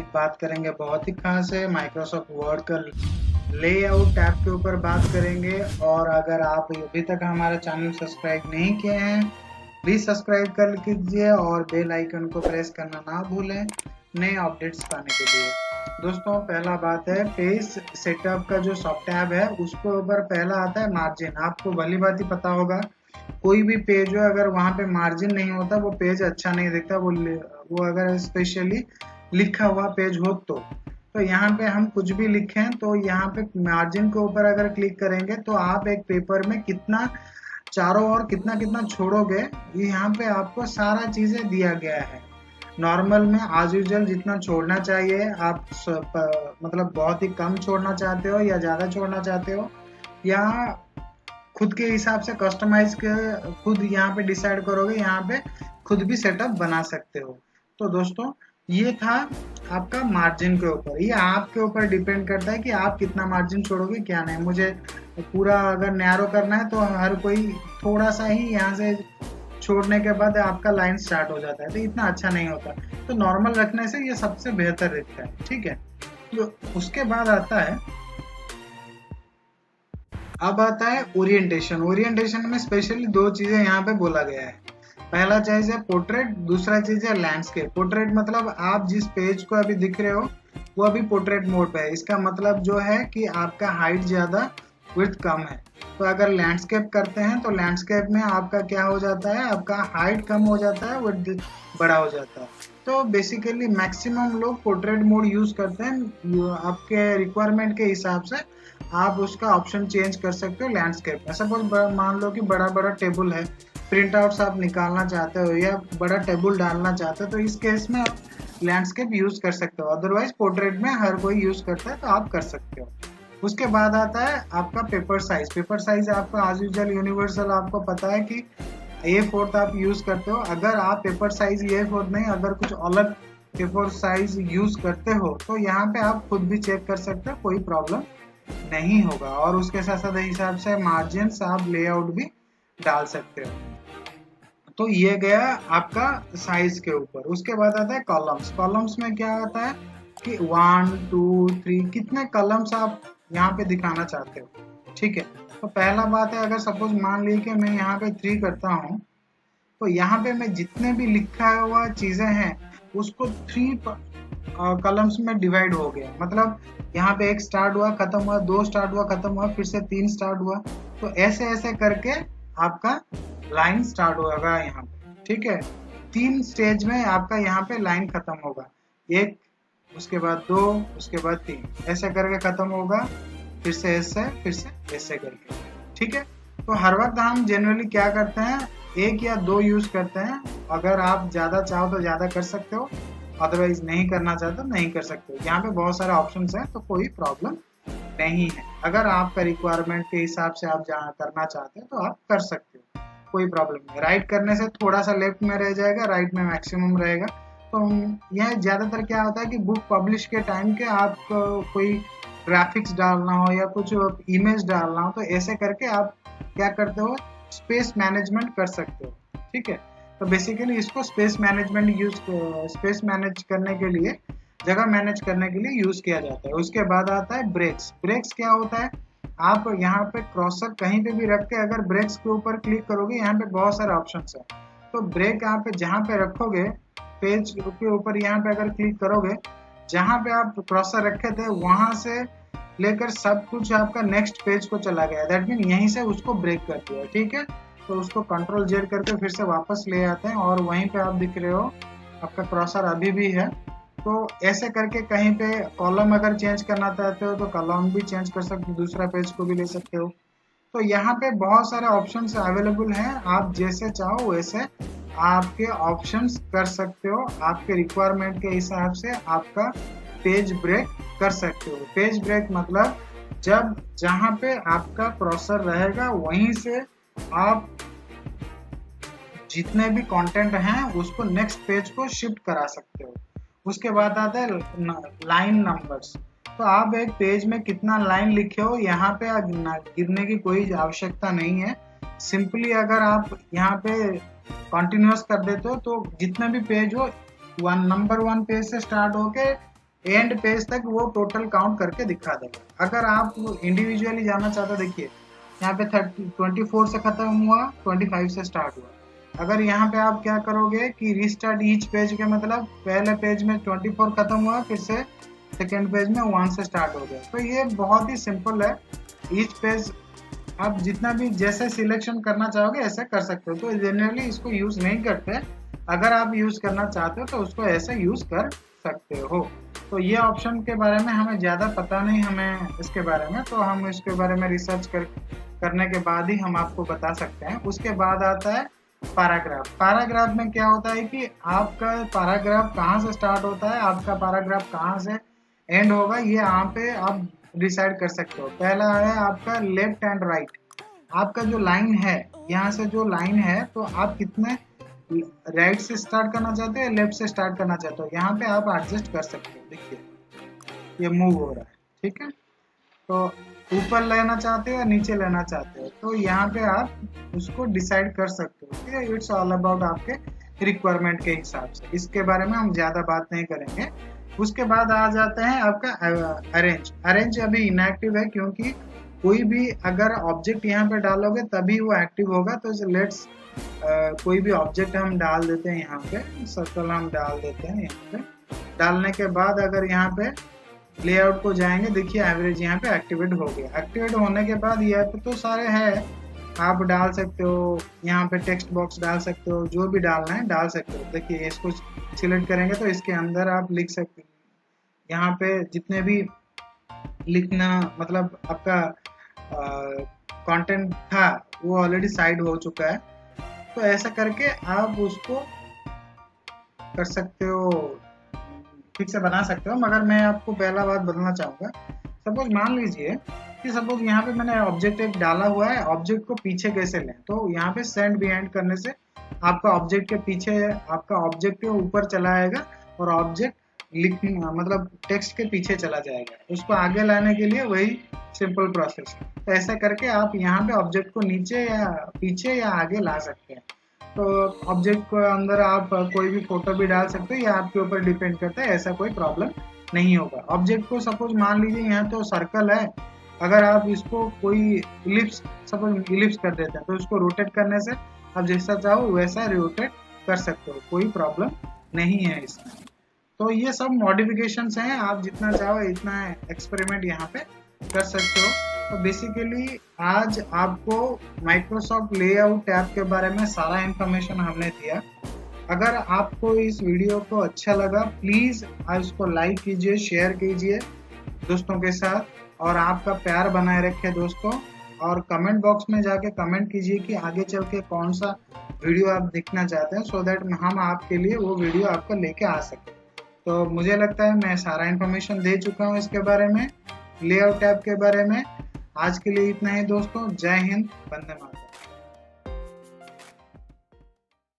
Topic बात करेंगे बहुत ही खास है। माइक्रोसॉफ्ट वर्ड का लेआउट टैब के ऊपर बात करेंगे। और अगर आप अभी तक हमारा चैनल सब्सक्राइब नहीं किए हैं, प्लीज सब्सक्राइब कर लीजिए और बेल आइकन को प्रेस करना ना भूलें नए अपडेट्स पाने के लिए। दोस्तों, पहला बात है पेज सेटअप का जो सब टैब है उसके ऊपर पहला आता है मार्जिन। आपको भली बात ही पता होगा, कोई भी पेज हो अगर वहां पे मार्जिन नहीं होता वो पेज अच्छा नहीं दिखता। वो अगर स्पेशली लिखा हुआ पेज हो तो यहाँ पे हम कुछ भी लिखें तो यहाँ पे मार्जिन के ऊपर अगर क्लिक करेंगे तो आप एक पेपर में कितना चारों ओर कितना कितना छोड़ोगे, ये यहाँ पे आपको सारा चीजें दिया गया है। नॉर्मल में आज यूजल जितना छोड़ना चाहिए आप मतलब बहुत ही कम छोड़ना चाहते हो या ज्यादा छोड़ना चाहते हो, या खुद के हिसाब से कस्टमाइज के खुद यहाँ पे डिसाइड करोगे, यहाँ पे खुद भी सेटअप बना सकते हो। तो दोस्तों, ये था आपका मार्जिन के ऊपर। ये आपके ऊपर डिपेंड करता है कि आप कितना मार्जिन छोड़ोगे क्या नहीं। मुझे पूरा अगर नैरो करना है तो हर कोई थोड़ा सा ही यहाँ से छोड़ने के बाद आपका लाइन स्टार्ट हो जाता है, तो इतना अच्छा नहीं होता। तो नॉर्मल रखने से ये सबसे बेहतर दिखता है, ठीक है। तो उसके बाद आता है अब आता है ओरिएंटेशन। ओरिएंटेशन में स्पेशली दो चीजें यहाँ पे बोला गया है। पहला चीज है पोर्ट्रेट, दूसरा चीज है लैंडस्केप। पोर्ट्रेट मतलब आप जिस पेज को अभी दिख रहे हो वो अभी पोर्ट्रेट मोड पे है। इसका मतलब जो है कि आपका हाइट ज्यादा विड्थ कम है। तो अगर लैंडस्केप करते हैं तो लैंडस्केप में आपका क्या हो जाता है, आपका हाइट कम हो जाता है, विड्थ बड़ा हो जाता है। तो बेसिकली मैक्सिमम लोग पोर्ट्रेट मोड यूज करते हैं। आपके रिक्वायरमेंट के हिसाब से आप उसका ऑप्शन चेंज कर सकते हो लैंडस्केप में। सपोज मान लो कि बड़ा बड़ा टेबल है, प्रिंट आउट्स आप निकालना चाहते हो या बड़ा टेबल डालना चाहते हो, तो इस केस में आप लैंडस्केप यूज कर सकते हो। अदरवाइज पोर्ट्रेट में हर कोई यूज करता है तो आप कर सकते हो। उसके बाद आता है आपका पेपर साइज। पेपर साइज आपका आज यूजुअल यूनिवर्सल आपको पता है कि A4 आप यूज करते हो। अगर आप पेपर साइज A4 नहीं, अगर कुछ अलग पेपर साइज यूज करते हो तो यहाँ पे आप खुद भी चेक कर सकते हो, कोई प्रॉब्लम नहीं होगा। और उसके साथ साथ हिसाब से मार्जिन आप लेआउट भी डाल सकते हो। तो ये गया आपका साइज के ऊपर। उसके बाद आता है कॉलम्स। कॉलम्स में क्या आता है कि 1 2 3 कितने कॉलम्स आप यहाँ पे दिखाना चाहते हो, ठीक है। तो पहला बात है, अगर सपोज मान ली कि मैं यहाँ पे 3 करता हूँ तो यहाँ पे मैं जितने भी लिखा हुआ चीजें हैं उसको 3 कॉलम्स में डिवाइड हो गया। मतलब यहाँ पे 1 स्टार्ट हुआ खत्म हुआ, 2 स्टार्ट हुआ खत्म हुआ, फिर से 3 स्टार्ट हुआ। तो ऐसे ऐसे करके आपका लाइन स्टार्ट होगा यहाँ पे, ठीक है। 3 स्टेज में आपका यहाँ पे लाइन खत्म होगा। 1, उसके बाद 2, उसके बाद 3, ऐसे करके खत्म होगा। फिर से ऐसे करके, ठीक है। तो हर वक्त हम जनरली क्या करते हैं, 1 या 2 यूज करते हैं। अगर आप ज्यादा चाहो तो ज्यादा कर सकते हो, अदरवाइज नहीं करना चाहते तो नहीं कर सकते हो। यहाँ पे बहुत सारे ऑप्शंस हैं तो कोई प्रॉब्लम नहीं है। अगर आपका रिक्वायरमेंट के हिसाब से आप जहाँ करना चाहते हैं तो आप कर सकते हो, कोई प्रॉब्लम नहीं। राइट करने से थोड़ा सा लेफ्ट में रह जाएगा, राइट में मैक्सिमम रहेगा। तो यह ज्यादातर क्या होता है कि बुक पब्लिश के टाइम के आप कोई ग्राफिक्स डालना हो या कुछ इमेज डालना हो तो ऐसे करके आप क्या करते हो, स्पेस मैनेजमेंट कर सकते हो, ठीक है। तो बेसिकली इसको स्पेस मैनेज करने के लिए, जगह मैनेज करने के लिए यूज किया जाता है। उसके बाद आता है ब्रेक्स। ब्रेक्स क्या होता है, आप यहाँ पे क्रॉसर कहीं पे भी रख के अगर ब्रेक्स के ऊपर क्लिक करोगे, यहाँ पे बहुत सारे ऑप्शन है। तो ब्रेक यहाँ पे जहाँ पे रखोगे पेज के ऊपर, यहाँ पे अगर क्लिक करोगे, जहाँ पे आप क्रॉसर रखे थे वहां से लेकर सब कुछ आपका नेक्स्ट पेज को चला गया। दैट मीन यहीं से उसको ब्रेक कर दिया, ठीक है। तो उसको कंट्रोल Z करके फिर से वापस ले आते हैं और वहीं पे आप दिख रहे हो आपका क्रॉसर अभी भी है। तो ऐसे करके कहीं पे कॉलम अगर चेंज करना चाहते हो तो कॉलम भी चेंज कर सकते हो, दूसरा पेज को भी ले सकते हो। तो यहाँ पे बहुत सारे ऑप्शंस अवेलेबल हैं, आप जैसे चाहो वैसे आपके ऑप्शंस कर सकते हो। आपके रिक्वायरमेंट के हिसाब से आपका पेज ब्रेक कर सकते हो। पेज ब्रेक मतलब जब जहाँ पे आपका क्रॉसर रहेगा वहीं से आप जितने भी कंटेंट हैं उसको नेक्स्ट पेज को शिफ्ट करा सकते हो। उसके बाद आता है लाइन नंबर्स। तो आप एक पेज में कितना लाइन लिखे हो यहाँ पे गिरने की कोई आवश्यकता नहीं है। सिंपली अगर आप यहाँ पे कंटिन्यूअस कर देते हो तो जितने भी पेज हो, नंबर 1 पेज से स्टार्ट होके एंड पेज तक वो टोटल काउंट करके दिखा देगा। अगर आप इंडिविजुअली जाना चाहते हो, देखिए यहाँ पे 24 से खत्म हुआ, 25 से स्टार्ट हुआ। अगर यहाँ पे आप क्या करोगे कि रिस्टार्ट ईच पेज के मतलब पहले पेज में 24 खत्म हुआ, फिर से सेकेंड पेज में 1 से स्टार्ट हो गया। तो ये बहुत ही सिंपल है। ईच पेज आप जितना भी जैसे सिलेक्शन करना चाहोगे ऐसे कर सकते हो। तो जनरली इसको यूज नहीं करते, अगर आप यूज करना चाहते हो तो उसको ऐसे यूज कर सकते हो। तो ये ऑप्शन के बारे में हमें ज़्यादा पता नहीं हमें इसके बारे में, तो हम इसके बारे में रिसर्च करने के बाद ही हम आपको बता सकते हैं। उसके बाद आता है पैराग्राफ। पैराग्राफ में क्या होता है कि आपका पैराग्राफ कहाँ से स्टार्ट होता है, आपका पैराग्राफ कहाँ से एंड होगा, ये यहाँ पे आप डिसाइड कर सकते हो। पहला है आपका लेफ्ट एंड राइट। आपका जो लाइन है, यहाँ से जो लाइन है, तो आप कितने राइट से स्टार्ट करना चाहते हो या लेफ्ट से स्टार्ट करना चाहते हो, यहाँ पे आप एडजस्ट कर सकते हो। देखिए ये मूव हो रहा है, ठीक है। तो ऊपर लेना चाहते हो या नीचे लेना चाहते हो, तो यहाँ पे आप उसको डिसाइड कर सकते हो। ठीक है, इट्स ऑल अबाउट आपके रिक्वायरमेंट के हिसाब से। इसके बारे में हम ज्यादा बात नहीं करेंगे। उसके बाद आ जाते हैं आपका अरेंज। अरेंज अभी इनएक्टिव है, क्योंकि कोई भी अगर ऑब्जेक्ट यहाँ पे डालोगे तभी वो एक्टिव होगा। तो लेट्स कोई भी ऑब्जेक्ट हम डाल देते हैं, यहाँ पे सर्कल हम डाल देते हैं। यहाँ पे डालने के बाद अगर यहाँ पे लेआउट को जाएंगे, देखिए एवरेज यहाँ पे एक्टिवेट हो गया। एक्टिवेट होने के बाद यहाँ पे तो सारे हैं, आप डाल सकते हो, यहाँ पे टेक्स्ट बॉक्स डाल सकते हो, जो भी डालना है डाल सकते हो। देखिए इसको सिलेक्ट करेंगे तो इसके अंदर आप लिख सकते हो। यहाँ पे जितने भी लिखना मतलब आपका कंटेंट था वो ऑलरेडी साइड हो चुका है। तो ऐसा करके आप उसको कर सकते हो, ठीक से बना सकते हो। मगर मैं आपको पहला बात बताना चाहूँगा, सपोज मान लीजिए कि सपोज यहाँ पे मैंने ऑब्जेक्ट एक डाला हुआ है, ऑब्जेक्ट को पीछे कैसे लें। तो यहाँ पे सेंड बिहाइंड करने से आपका ऑब्जेक्ट के पीछे, आपका ऑब्जेक्ट के ऊपर चला आएगा और ऑब्जेक्ट लिखना मतलब टेक्स्ट के पीछे चला जाएगा। उसको आगे लाने के लिए वही सिंपल प्रोसेस। तो ऐसा करके आप यहाँ पे ऑब्जेक्ट को नीचे या पीछे या आगे ला सकते हैं। तो ऑब्जेक्ट को अंदर आप कोई भी फोटो भी डाल सकते हो, या आपके ऊपर डिपेंड करता है, ऐसा कोई प्रॉब्लम नहीं होगा। ऑब्जेक्ट को सपोज मान लीजिए यहाँ तो सर्कल है, अगर आप इसको कोई इलिप्स, सपोज इलिप्स कर देते हैं, तो इसको रोटेट करने से आप जैसा चाहो वैसा रोटेट कर सकते हो, कोई प्रॉब्लम नहीं है इसमें। तो ये सब मॉडिफिकेशंस हैं, आप जितना चाहो इतना एक्सपेरिमेंट यहाँ पे कर सकते हो। तो बेसिकली आज आपको माइक्रोसॉफ्ट लेआउट टैब के बारे में सारा इंफॉर्मेशन हमने दिया। अगर आपको इस वीडियो को अच्छा लगा, प्लीज़ आप इसको लाइक कीजिए, शेयर कीजिए दोस्तों के साथ, और आपका प्यार बनाए रखे दोस्तों। और कमेंट बॉक्स में जाके कमेंट कीजिए कि आगे चल के कौन सा वीडियो आप देखना चाहते हैं, सो दैट हम आपके लिए वो वीडियो आपको लेके आ सकें। तो मुझे लगता है मैं सारा इन्फॉर्मेशन दे चुका हूँ इसके बारे में, लेआउट टैब के बारे में। आज के लिए इतना ही दोस्तों, जय हिंद, वंदे मातरम।